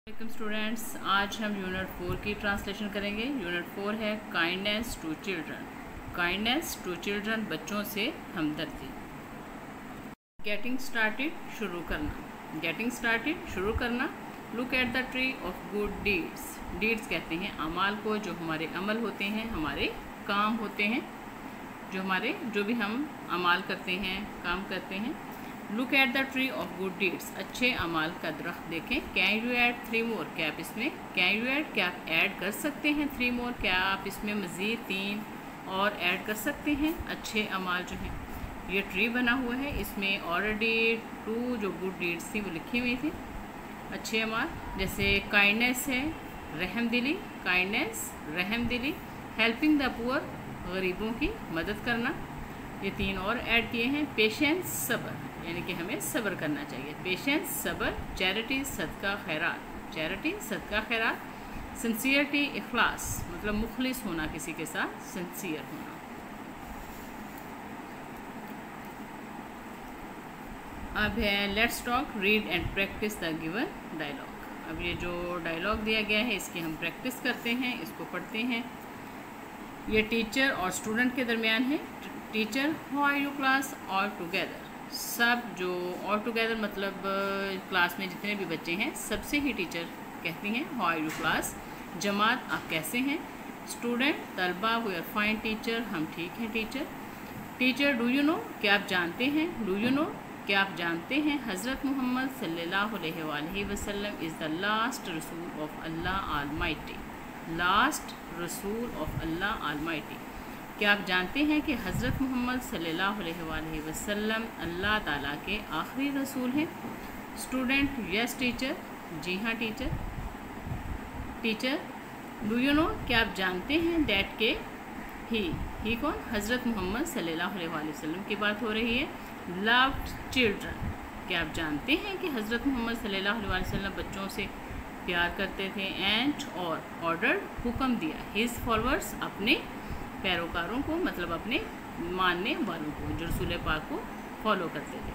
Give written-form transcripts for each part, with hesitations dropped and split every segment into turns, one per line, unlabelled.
Welcome students, आज हम unit 4 की ट्रांसलेशन करेंगे। यूनिट 4 है kindness to children. Kindness to children, बच्चों से हमदर्दी। गेटिंग स्टार्टेड, शुरू करना। गेटिंग स्टार्टेड, शुरू करना। Look at the tree of good deeds. Deeds कहते हैं अमाल को, जो हमारे अमल होते हैं, हमारे काम होते हैं, जो भी हम अमाल करते हैं, काम करते हैं। Look at the tree of good deeds, अच्छे अमाल का दरख्त देखें। कैन यू ऐड 3 मोर, क्या आप इसमें कैन यू ऐड, क्या आप ऐड कर सकते हैं 3 मोर, क्या आप इसमें मज़ीद 3 और ऐड कर सकते हैं अच्छे अमाल जो हैं। ये ट्री बना हुआ है, इसमें ऑलरेडी 2 जो गुड डीड्स थी वो लिखी हुई थी, अच्छे अमाल। जैसे काइंडनेस है, रहमदिली, काइंडनेस रहमदिली। हेल्पिंग द पुअर, गरीबों की मदद करना, ये 3 और ऐड किए हैं। पेशेंस, सब्र, यानी कि हमें सब्र करना चाहिए। पेशेंस, सब्र। चैरिटी, सदका खैरात, चैरिटी सदका खैरात। सिंसियरिटी, इखलास, मतलब मुखलिस होना, किसी के साथ सिंसियर होना। अब है let's talk, read and practice the given dialogue. अब ये जो डायलॉग दिया गया है इसकी हम प्रैक्टिस करते हैं, इसको पढ़ते हैं। ये टीचर और स्टूडेंट के दरमियान है। Teacher, how are you class, all together. सब जो ऑल टुगेदर मतलब क्लास में जितने भी बच्चे हैं सबसे ही टीचर कहती हैं हाउ आर यू क्लास। जमात, आप कैसे हैं। स्टूडेंट, तलबा, वी आर फाइन टीचर, हम ठीक हैं teacher. Teacher, do you know, क्या आप जानते हैं। डू यू नो, क्या आप जानते हैं हज़रत मोहम्मद सल्लल्लाहु अलैहि वसल्लम इज़ द लास्ट रसूल ऑफ अल्लाह अलमाइटी। लास्ट रसूल ऑफ अल्लाह अलमाइटी, क्या आप जानते हैं कि हज़रत मोहम्मद सल्लल्लाहु अलैहि वसल्लम अल्लाह ताला के आखिरी रसूल हैं। स्टूडेंट, यस टीचर, जी हाँ teacher. Teacher, do you know, क्या आप जानते हैं दैट के ही कौन, हज़रत मोहम्मद सल्लल्लाहु अलैहि वसल्लम की बात हो रही है। लव्ड चिल्ड्रन, क्या आप जानते हैं कि हज़रत मोहम्मद सल्लल्लाहु अलैहि वसल्लम बच्चों से प्यार करते थे। एंड और ऑर्डर, हुक्म दिया। हिज फॉलोअर्स, अपने पैरोकारों को, मतलब अपने मानने वालों को, जो रसूल पाक को फॉलो करते थे।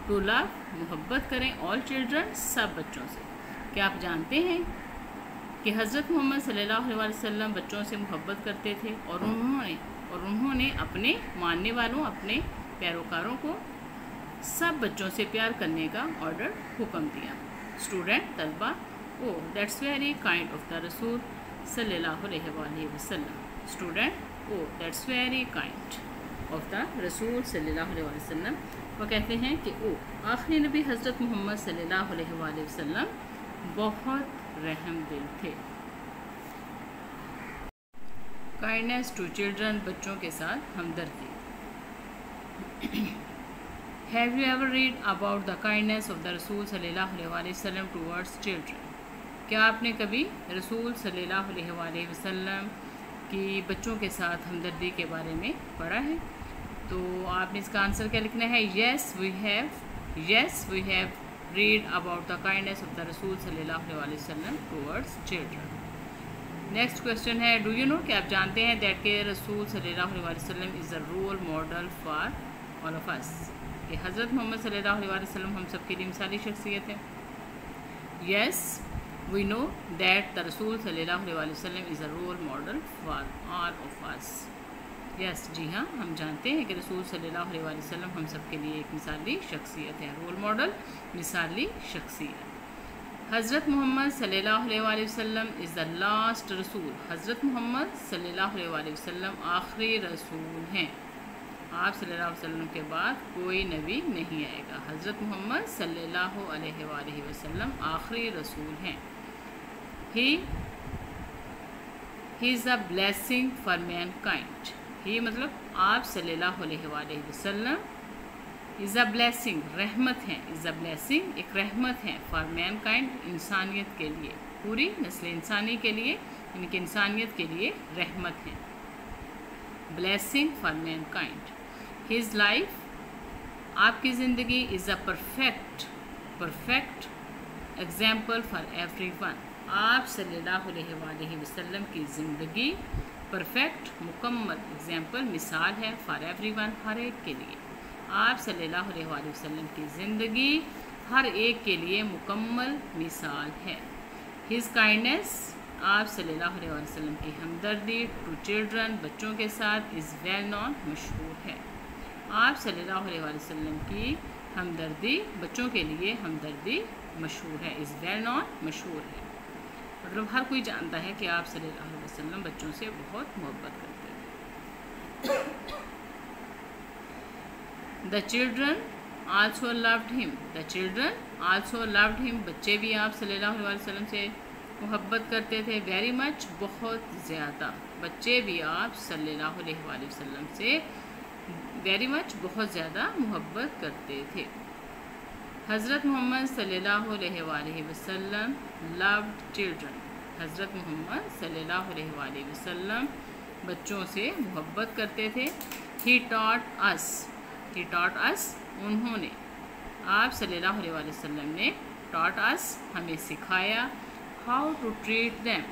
टू लव, मोहब्बत करें। ऑल चिल्ड्रन, सब बच्चों से। क्या आप जानते हैं कि हज़रत मोहम्मद सल्लल्लाहु अलैहि वसल्लम बच्चों से मोहब्बत करते थे और उन्होंने अपने मानने वालों, अपने पैरोकारों को सब बच्चों से प्यार करने का ऑर्डर, हुक्म दिया। स्टूडेंट, तलबा, ओ that's very kind of the रसूल सल्लल्लाहु अलैहि वसल्लम। Student, O that's very kind of the रसूल सल्लल्लाहु अलैहि वसल्लम। वो कहते हैं कि ओ आखिरी नबी हज़रत मोहम्मद सल्लल्लाहु अलैहि वसल्लम बहुत रहम दिल थे। काइंडनेस टू चिल्ड्रन, बच्चों के साथ हमदर्दी। Have you ever read about the kindness of the रसूल सल्लल्लाहु अलैहि वसल्लम टुवर्ड्स चिल्ड्रन। क्या आपने कभी रसूल सल्लल्लाहु अलैहि वसल्लम की बच्चों के साथ हमदर्दी के बारे में पढ़ा है। तो आपने इसका आंसर क्या लिखना है। Yes we have read about the kindness of the रसूल सल्लल्लाहु अलैहि वसल्लम टुवर्ड्स चिल्ड्रन। नेक्स्ट क्वेश्चन है, डू यू नो, क्या आप जानते हैं दैट के रसूल सल्लल्लाहु अलैहि वसल्लम is a role model for all of us, कि हज़रत मोहम्मद सल्लल्लाहु अलैहि वसल्लम हम सब के लिए मिसाली शख्सियत है। Yes we know that the रसूल सल्लल्लाहु अलैहि वसल्लम is a role model for all of us. Yes, जी हाँ, हम जानते हैं कि रसूल सल्लल्लाहु अलैहि वसल्लम हम सब के लिए एक मिसाली शख्सियत है। रोल मॉडल, मिसाली शख्सियत। हज़रत मोहम्मद सल्लल्लाहु अलैहि वसल्लम इज़ द लास्ट रसूल, हज़रत मोहम्मद सल्लल्लाहु अलैहि वसल्लम आखिरी रसूल हैं। आप सल्लल्लाहु अलैहि वसल्लम के बाद कोई नबी नहीं आएगा। हज़रत मोहम्मद सल्लल्लाहु अलैहि वसल्लम आखिरी रसूल हैं। He is a blessing for mankind. He मतलब आप सल्लल्लाहु अलैहि वसल्लम इज़ अ ब्लेसिंग, रहमत हैं। इज़ अ ब्लेसिंग, एक रहमत है। फॉर मैनकाइंड, इंसानियत के लिए, पूरी नस्ल इंसानी के लिए, यानी कि इंसानियत के लिए रहमत है। Blessing for Mankind. His life, आपकी ज़िंदगी, is a perfect example for everyone. आप सल्लल्लाहु अलैहि वसल्लम की ज़िंदगी परफेक्ट, मुकम्मल एग्जाम्पल, मिसाल है फॉर एवरीवन, हर एक के लिए। आप सल्लल्लाहु अलैहि वसल्लम की ज़िंदगी हर एक के लिए मुकम्मल मिसाल है। हिज काइंडनेस, आप सल्लल्लाहु अलैहि वसल्लम की हमदर्दी टू चिल्ड्रन, बच्चों के साथ, इज़ वेल नॉन, मशहूर है। आप सल्लल्लाहु अलैहि वसल्लम की हमदर्दी, बच्चों के लिए हमदर्दी मशहूर है, इज़ वेल नॉन, मशहूर है। मतलब हर कोई जानता है कि आप सल्लल्लाहु अलैहि वसल्लम बच्चों से बहुत मोहब्बत करते थे। The children also loved him, the children also loved him, बच्चे भी आप सल्लल्लाहु अलैहि वसल्लम से मोहब्बत करते थे। वेरी मच, बहुत ज़्यादा, बच्चे भी आप सल्लल्लाहु अलैहि वसल्लम से वेरी मच, बहुत ज़्यादा मोहब्बत करते थे। हज़रत मोहम्मद सल्लल्लाहु अलैहि वसल्लम लव्ड चिल्ड्रन, हज़रत मोहम्मद सल्लल्लाहु अलैहि वसल्लम बच्चों से मोहब्बत करते थे। ही टॉट अस, उन्होंने, आप सल्लल्लाहु अलैहि वसल्लम ने, टॉट अस, हमें सिखाया, how to treat them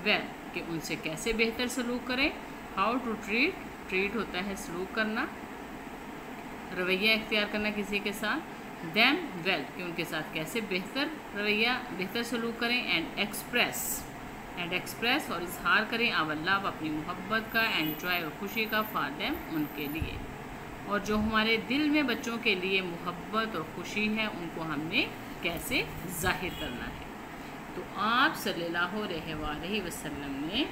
well, कि उनसे कैसे बेहतर सलूक करें। हाउ टू ट्रीट होता है सलूक करना, रवैया इख्तियार करना किसी के साथ। देम वेल, कि उनके साथ कैसे बेहतर रवैया, बेहतर सलूक करें। एंड एक्सप्रेस, और इजहार करें, आवर लव, अपनी मोहब्बत का, एंड जॉय, और खुशी का, फॉर देम, उनके लिए। और जो हमारे दिल में बच्चों के लिए मोहब्बत और खुशी है, उनको हमने कैसे जाहिर करना है। तो आप सल्लल्लाहु अलैहि वसल्लम ने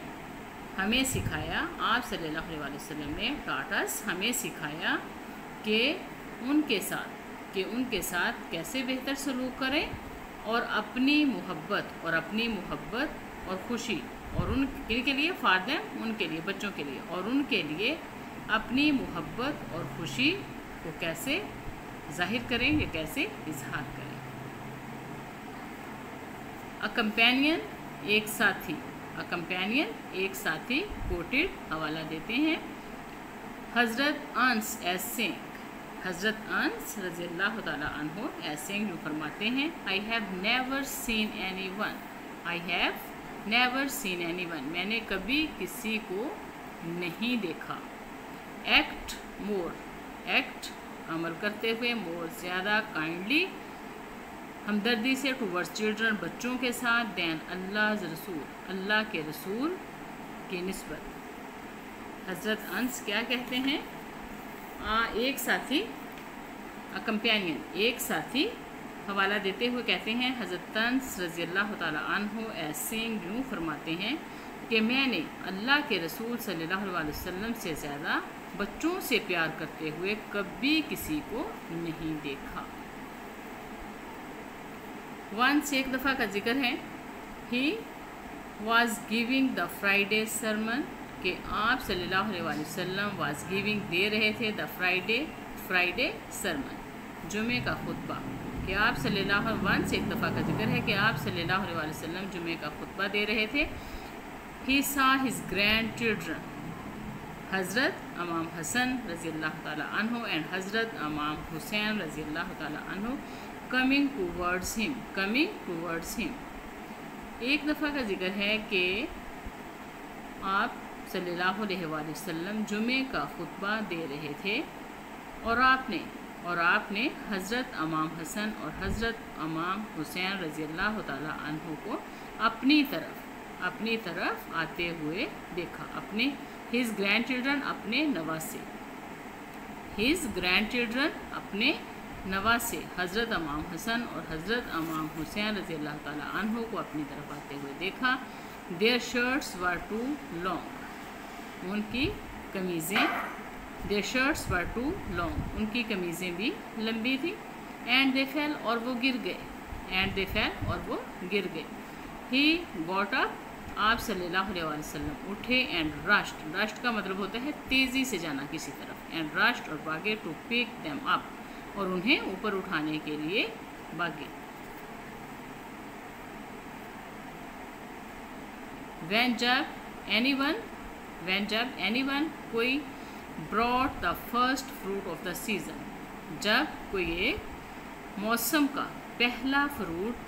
हमें सिखाया, आप सल्लल्लाहु अलैहि वसल्लम ने टॉट अस, हमें सिखाया कि उनके साथ कैसे बेहतर सलूक करें, और अपनी मोहब्बत और खुशी, और उनके लिए, फॉर देम, उनके लिए, बच्चों के लिए, और उनके लिए अपनी मोहब्बत और खुशी को कैसे जाहिर करें, या कैसे इजहार करें। अ कंपेनियन, एक साथी, कोटेड, हवाला देते हैं। हज़रत अनस एज सिंह, हज़रत अनस रज़ियल्लाहु ताला अन्हु एज सिंह जो फरमाते हैं, I have never seen any one, मैंने कभी किसी को नहीं देखा। एक्ट, अमल करते हुए, मोर, ज़्यादा, काइंडली, हमदर्दी से, टूवर्ड्स चिल्ड्रन, बच्चों के साथ, दैन अल्लाह के रसूल की निस्बत। हज़रत अंस क्या कहते हैं, एक साथी, कंपेनियन, एक साथी, हवाला देते हुए कहते हैं, हज़रत अंस रज़ियल्लाहु ताला अन्हु ऐसिंग यूँ फरमाते हैं कि मैंने अल्लाह के रसूल सल्लल्लाहु अलैहि वसल्लम से ज़्यादा बच्चों से प्यार करते हुए कभी किसी को नहीं देखा। वंस, एक दफ़ा का जिक्र है, he was giving the Friday sermon, कि आप सल्लल्लाहु अलैहि वसल्लम वॉज गिविंग, दे रहे थे, द फ्राइडे सरमन, जुमे का खुतबा, कि आप सल्लल्लाहु, वंस एक दफ़ा का जिक्र है कि आप सल्लल्लाहु अलैहि वसल्लम जुमे का खुतबा दे रहे थे। ही सा हिज ग्रैंड चिल्ड्रन, हज़रत इमाम हसन रज़ियल्लाहु ताला अन्हु एंड हज़रत इमाम हुसैन रज़ियल्लाहु ताला अन्हु कमिंग टूवर्ड्स हिम। एक दफ़ा का जिक्र है कि आप सल्लल्लाहु अलैहि वसल्लम जुमे का खुतबा दे रहे थे, और आपने हज़रत इमाम हसन और हज़रत इमाम हुसैन रज़ियल्लाहु ताला अन्हु को अपनी तरफ आते हुए देखा। अपने हिज ग्रैंड चिल्ड्रन, अपने नवासे, हिज ग्रैंड चिल्ड्रन, अपने नवासे, हज़रत इमाम हसन और हज़रत इमाम हुसैन रज़ियल्लाहु ताला अन्हु को अपनी तरफ आते हुए देखा। Their shirts were too long, उनकी कमीज़ें, their shirts were too long, उनकी कमीज़ें भी लंबी थी। एंड दे फेल, और वो गिर गए। ही गॉट अप, आप सल्लल्लाहु अलैहि वसल्लम उठे। एंड रश्ड का मतलब होता है तेज़ी से जाना किसी तरफ। एंड रश्ड, और भागे, टू पिक देम अप, और उन्हें ऊपर उठाने के लिए भागे। when जब anyone कोई brought the first fruit of the season, जब कोई एक मौसम का पहला फ्रूट,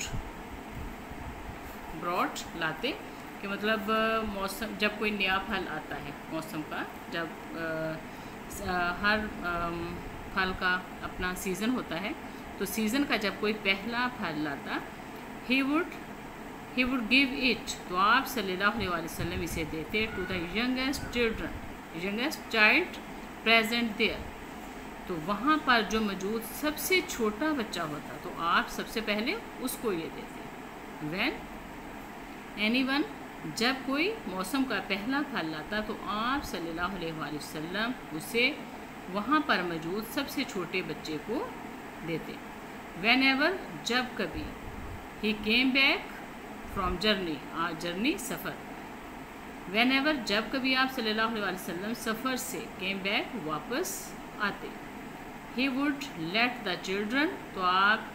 brought लाते, कि मतलब मौसम, जब कोई नया फल आता है मौसम का, जब हर फल का अपना सीज़न होता है, तो सीज़न का जब कोई पहला फल लाता, ही वुड गिव इट, तो आप सल्लल्लाहु अलैहि वसल्लम इसे देते to the youngest child present there, तो वहाँ पर जो मौजूद सबसे छोटा बच्चा होता तो आप सबसे पहले उसको ये देते। व्हेन एनीवन, जब कोई मौसम का पहला फल लाता तो आप सल्लल्लाहु अलैहि वसल्लम उसे वहाँ पर मौजूद सबसे छोटे बच्चे को देते। व्हेन एवर, जब कभी, he came back from journey सफ़र, व्हेन एवर, जब कभी आप सल्लल्लाहु अलैहि वसल्लम सफ़र से केम बैक वापस आते। He would let the children, तो आप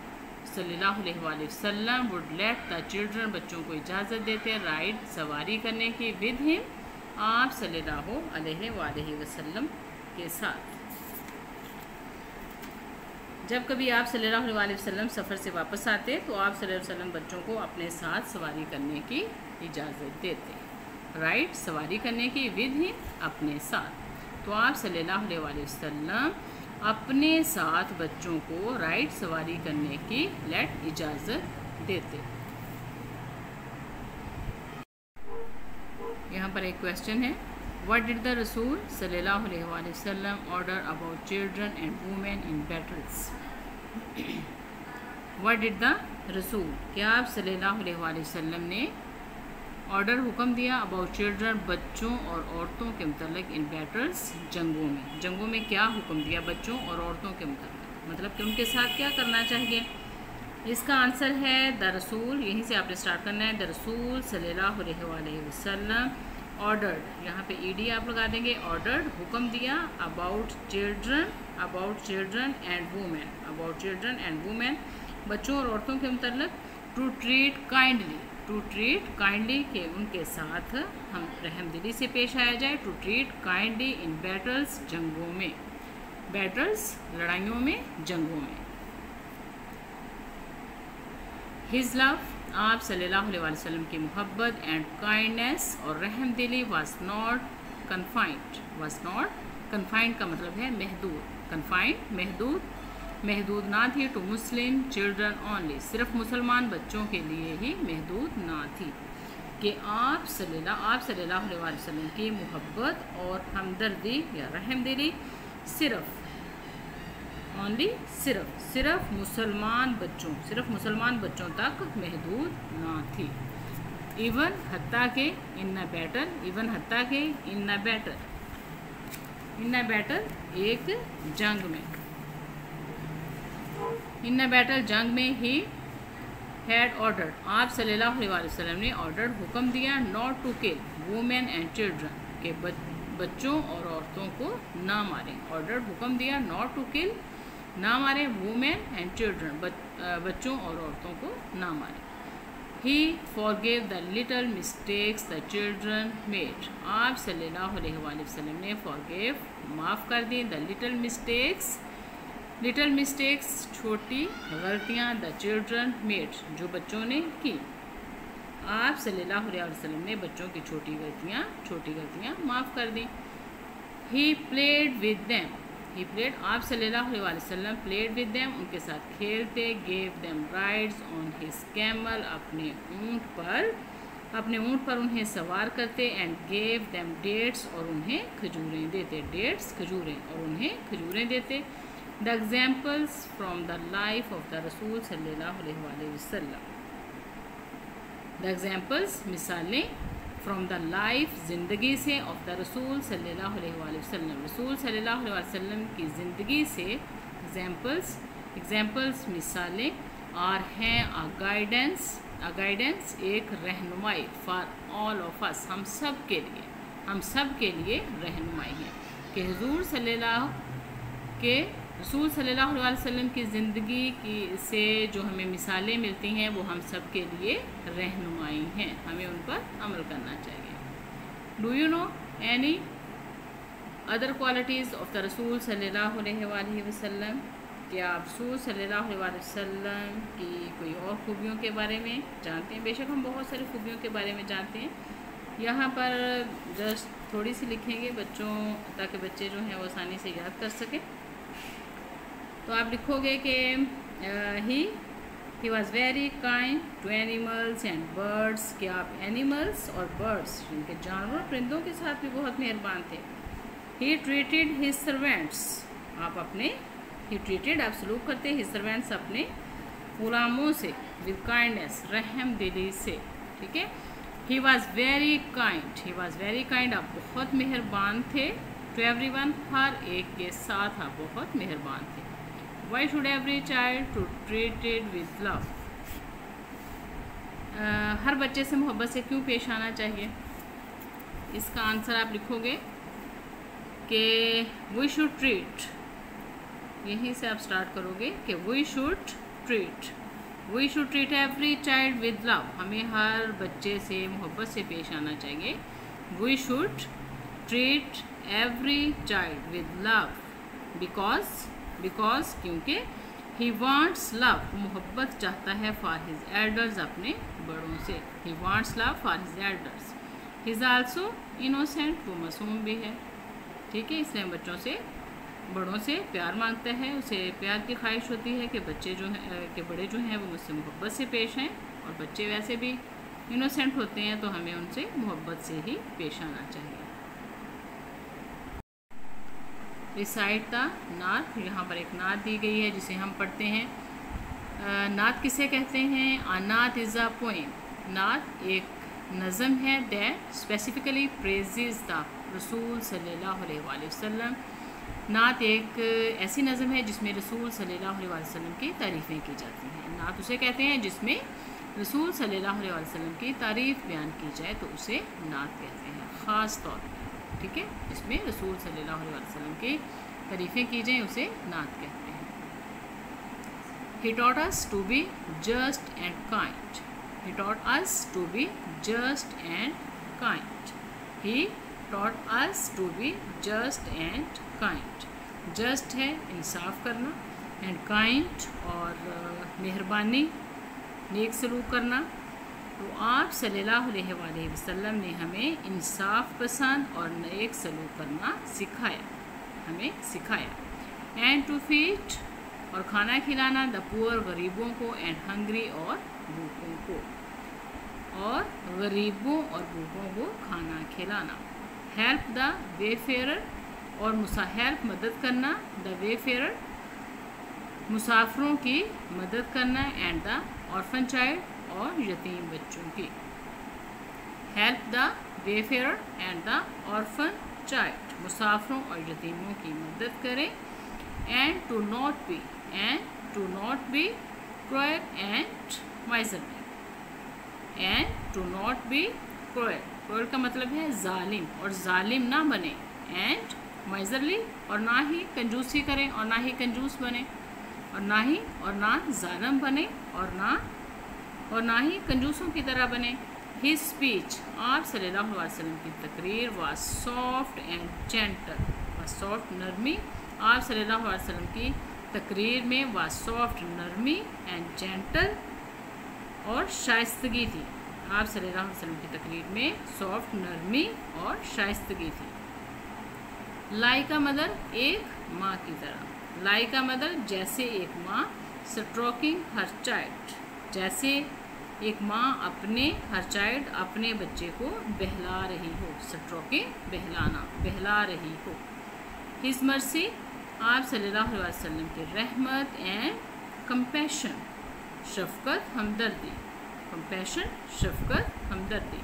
सल्लल्लाहु अलैहि वसल्लम वुड लेट द चिल्ड्रन, बच्चों को इजाज़त देते राइड, सवारी करने की, विद हिम, आप सल्लल्लाहु अलैहि वसल्लम के साथ। जब कभी आप सल्लल्लाहु अलैहि वसल्लम सफ़र से वापस आते तो आप सल्लल्लाहु अलैहि वसल्लम बच्चों को अपने साथ सवारी करने की इजाज़त देते। राइट, सवारी करने की, विद हिम, अपने साथ, तो आप सल्लल्लाहु अलैहि वसल्लम अपने साथ बच्चों को राइट, सवारी करने की, लेट, इजाज़त देते। यहाँ पर एक क्वेश्चन है, व्हाट डिड द रसूल सल्लल्लाहु अलैहि वसल्लम order about children and women in battles. What did the रसूल, क्या आप सल्लल्लाहु अलैहि वसल्लम ने ऑर्डर, हुक्म दिया, अबाउट चिल्ड्रन, बच्चों और औरतों के मतलब, इन बैटल्स, जंगों में क्या हुक्म दिया बच्चों और औरतों के मतलब कि उनके साथ क्या करना चाहिए। इसका आंसर है द रसूल, यहीं से आपने स्टार्ट करना है। द रसूल सल्लल्लाहु अलैहि वसल्लम ऑर्डर्ड, यहाँ पे ईडी आप लगा देंगे, ऑर्डर्ड, हुक्म दिया, अबाउट चिल्ड्रन एंड वुमेन, बच्चों और औरतों के मतलब, टू ट्रीट काइंडली, के उनके साथ हम रहमदिली से पेश आया जाए, to treat kindly in battles, जंगों में, बैटल्स, लड़ाइयों में, जंगों में। हिज लव, आप सल्लल्लाहु अलैहि वसल्लम की मोहब्बत, एंड काइंडनेस, और रहमदिली, वाज नॉट कन्फाइंड का मतलब है महदूद, महदूद ना थी, टू मुस्लिम चिल्ड्रन ओनली, सिर्फ मुसलमान बच्चों के लिए ही महदूद ना थी, कि आप सल्लल्लाहु अलैहि वसल्लम की मोहब्बत और हमदर्दी या रहमदिली सिर्फ मुसलमान बच्चों तक महदूद ना थी। इवन हत्ता के इन बैटल एक जंग में, इन बैटल जंग में ही हैड ऑर्डर्ड, आप सल्लल्लाहु अलैहि वसल्लम ने ऑर्डर्ड, हुक्म दिया, not to kill women and children, के बच्चों और औरतों को ना मारें। ऑर्डर्ड, हुक्म दिया, नॉट टू किल, ना मारें, वुमेन एंड चिल्ड्रन, बच्चों और औरतों को ना मारें। He forgave the little mistakes the children made, आप सल्लल्लाहु अलैहि वसल्लम ने फॉरगेव, माफ़ कर दी, द लिटल मिस्टेक्स छोटी गलतियाँ, द चिल्ड्रन मेड, जो बच्चों ने की, आप सल्लल्लाहु अलैहि वसल्लम ने बच्चों की छोटी गलतियाँ माफ़ कर दी। ही प्लेड विद देम, आप सल्लल्लाहु अलैहि वसल्लम प्लेड विद देम, उनके साथ खेलते, gave them rides on his camel, अपने ऊँट पर उन्हें सवार करते, एंड गेव देम डेट्स, और उन्हें खजूरें देते, the examples from the life of the रसूल सल्लल्लाहु अलैहि वसल्लम, द एग्जाम्पल्स, मिसालें, फ्रॉम द लाइफ, ज़िंदगी से, ऑफ द रसूल सल्लल्लाहु अलैहि वसल्लम, रसूल सल्लल्लाहु अलैहि वसल्लम की ज़िंदगी से, एग्जाम्पल्स, मिसालें, आर हैं, आ गाइडेंस, एक रहनुमाई, फॉर ऑल ऑफ अस, हम सब के लिए रहनुमाई है, कि रसूल सल्लल्लाहु अलैहि वसल्लम की ज़िंदगी से जो हमें मिसालें मिलती हैं वो हम सब के लिए रहनुमाई हैं, हमें उन पर अमल करना चाहिए। Do you no any other qualities of the रसूल सल्लल्लाहु अलैहि वसल्लम, क्या आप रसूल सल्लल्लाहु अलैहि वसल्लम की कोई और खूबियों के बारे में जानते हैं? बेशक हम बहुत सारी खूबियों के बारे में जानते हैं, यहाँ पर जस्ट थोड़ी सी लिखेंगे बच्चों, ताकि बच्चे जो हैं वो आसानी से याद कर सकें। तो आप लिखोगे कि ही He was very kind to animals and birds. कि आप animals और birds जिनके जानवर परिंदों के साथ भी बहुत मेहरबान थे. He treated his servants. आप अपने he treated आप सलूक करते his servants अपने गुलामों से with kindness रहम दिली से. ठीक है. He was very kind. He was very kind. आप बहुत मेहरबान थे. To everyone हर एक के साथ आप बहुत मेहरबान थे. Why should every child to treated with love? हर बच्चे से मोहब्बत से क्यों पेश आना चाहिए? इसका आंसर आप लिखोगे कि we should treat, यहीं से आप स्टार्ट करोगे कि we should treat every child with love. हमें हर बच्चे से मोहब्बत से पेश आना चाहिए. We should treat every child with love because क्योंकि he wants love, मोहब्बत चाहता है for his elders, अपने बड़ों से. He wants love for his elders. He is also innocent, वो मासूम भी है. ठीक है. इसलिए बच्चों से बड़ों से प्यार मांगता है. उसे प्यार की ख्वाहिश होती है कि बच्चे जो हैं कि बड़े जो हैं वो मुझसे मोहब्बत से पेश हैं, और बच्चे वैसे भी इनोसेंट होते हैं तो हमें उनसे मोहब्बत से ही पेश आना चाहिए. रिसाइट द नात. यहाँ पर एक नात दी गई है जिसे हम पढ़ते हैं. नात किसे कहते हैं? आ नात इज़ अ पोएम. नात एक नज़म है दैट स्पेसिफिकली प्रेजेस द रसूल सल्लल्लाहु अलैहि वसल्लम. नात एक ऐसी नज़म है जिसमें रसूल सल्लल्लाहु अलैहि वसल्लम की तारीफ़ें की जाती हैं. नात उसे कहते हैं जिसमें रसूल सल्लल्लाहु अलैहि वसल्लम की तारीफ़ बयान की जाए तो उसे नात कहते हैं ख़ास तौर पर. ठीक है. जिसमें रसूल सल्लल्लाहु अलैहि वसल्लम की तारीफ़ें की जाएँ उसे नात कहते हैं. He taught us to be just and kind. He taught us to be just and kind. He taught us to be just and kind. Just है इंसाफ करना, and kind और मेहरबानी, नेक सलूक करना. तो आप सल्लल्लाहु अलैहि वसल्लम ने हमें इंसाफ पसंद और नेक सलूक करना सिखाया, हमें सिखाया. एंड टू फीड और खाना खिलाना द पुअर गरीबों को, एंड हंग्री और भूखों को, और गरीबों और भूखों को खाना खिलाना. हेल्प द वेफेयर और हेल्प मदद करना, द वेफेयर मुसाफिरों की मदद करना, एंड द ऑर्फन चाइल्ड और यतीम बच्चों की. Help the wayfarer and the orphan child, मुसाफिरों और यतीमों की मदद करें. And to not be cruel and miserly. And to not be cruel का मतलब है जालिम, और जालिम ना बने. एंड माइजरली और ना ही कंजूसी करें और ना ही कंजूस बने, और ना जालिम बने और ना ही कंजूसों की तरह बने. हिज स्पीच, आप सल्लल्लाहु अलैहि वसल्लम की तकरीर was soft and gentle. Soft नरमी, आप सल्लल्लाहु अलैहि वसल्लम की तकरीर में वाज सॉफ्ट नरमी एंड जेंटल और शाइस्तगी थी. आप सल्लल्लाहु अलैहि वसल्लम की तकरीर में सॉफ्ट नरमी और शाइस्तगी थी. लाइक अ मदर, एक माँ की तरह. लाइक अ मदर, जैसे एक माँ. स्ट्रोकिंग हर चाइल्ड, जैसे एक माँ अपने हर चाइल्ड अपने बच्चे को बहला रही हो. स्ट्रोकिंग बहलाना, बहला रही हो. हिज मर्सी, आप सल्लल्लाहु अलैहि वसल्लम की रहमत. एंड कंपैशन, शफकत हमदर्दी. कंपैशन शफकत हमदर्दी.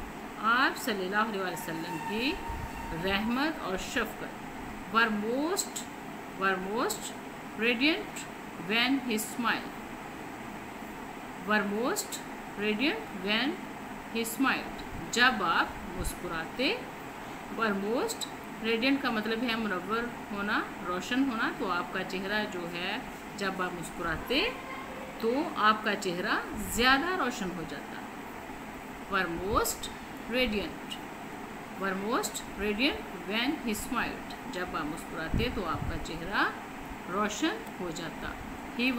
आप सल्लल्लाहु अलैहि वसल्लम की रहमत और शफकत were most radiant when he smiled. Were most radiant when he smiled, जब आप मुस्कुराते. वर मोस्ट रेडियंट का मतलब है मुनव्वर होना, रोशन होना. तो आपका चेहरा जो है जब आप मुस्कुराते तो आपका चेहरा ज़्यादा रोशन हो जाता. वर most radiant when he smiled, जब आप मुस्कुराते तो आपका चेहरा रोशन हो जाता. ही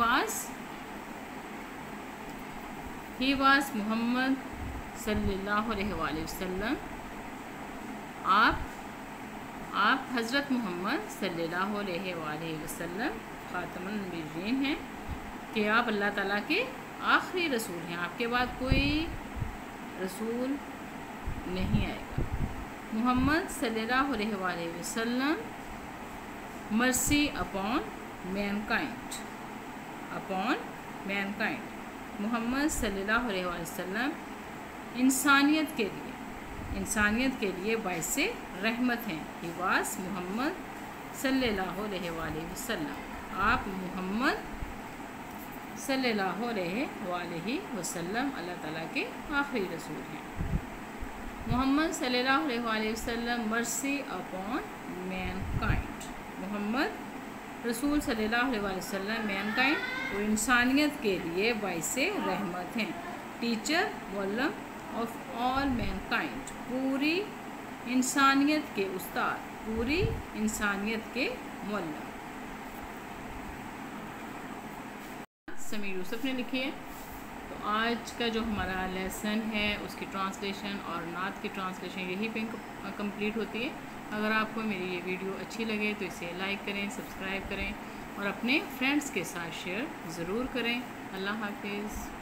वाज मोहम्मद सल्लल्लाहु अलैहि वसल्लम. आप हज़रत मोहम्मद सल्लल्लाहु अलैहि वसल्लम ख़ातमुन नबिय्यीन हैं कि आप अल्लाह ताला के आखिरी रसूल हैं, आपके बाद कोई रसूल नहीं आएगा। मुहम्मद सल्लल्लाहु अलैहि वसल्लम मर्सी अपॉन मैनकाइंड। मुहम्मद सल्लल्लाहु अलैहि वसल्लम इंसानियत के लिए बाइस रहमत हैं। ही वास मुहम्मद सल्लल्लाहु अलैहि वसल्लम। आप मुहम्मद सल्लल्लाहु अलैहि वसल्लम अल्लाह ताला के आखिरी रसूल हैं। मुहम्मद सल्लल्लाहु अलैहि वसल्लम मर्सी अपॉन मैनकाइंड। मोहम्मद रसूल सल्लल्लाहु अलैहि वसल्लम मैनकाइंड और इंसानियत के लिए बाइस रहमत हैं। Teacher volume of all Mankind, पूरी इंसानियत के उस्ताद, पूरी इंसानियत के मुअल्लिम। समीर यूसुफ ने लिखी है। तो आज का जो हमारा लेसन है उसकी ट्रांसलेशन और नात की ट्रांसलेशन यहीं पे कंप्लीट होती है। अगर आपको मेरी ये वीडियो अच्छी लगे तो इसे लाइक करें, सब्सक्राइब करें और अपने फ्रेंड्स के साथ शेयर ज़रूर करें। अल्लाह हाफिज़।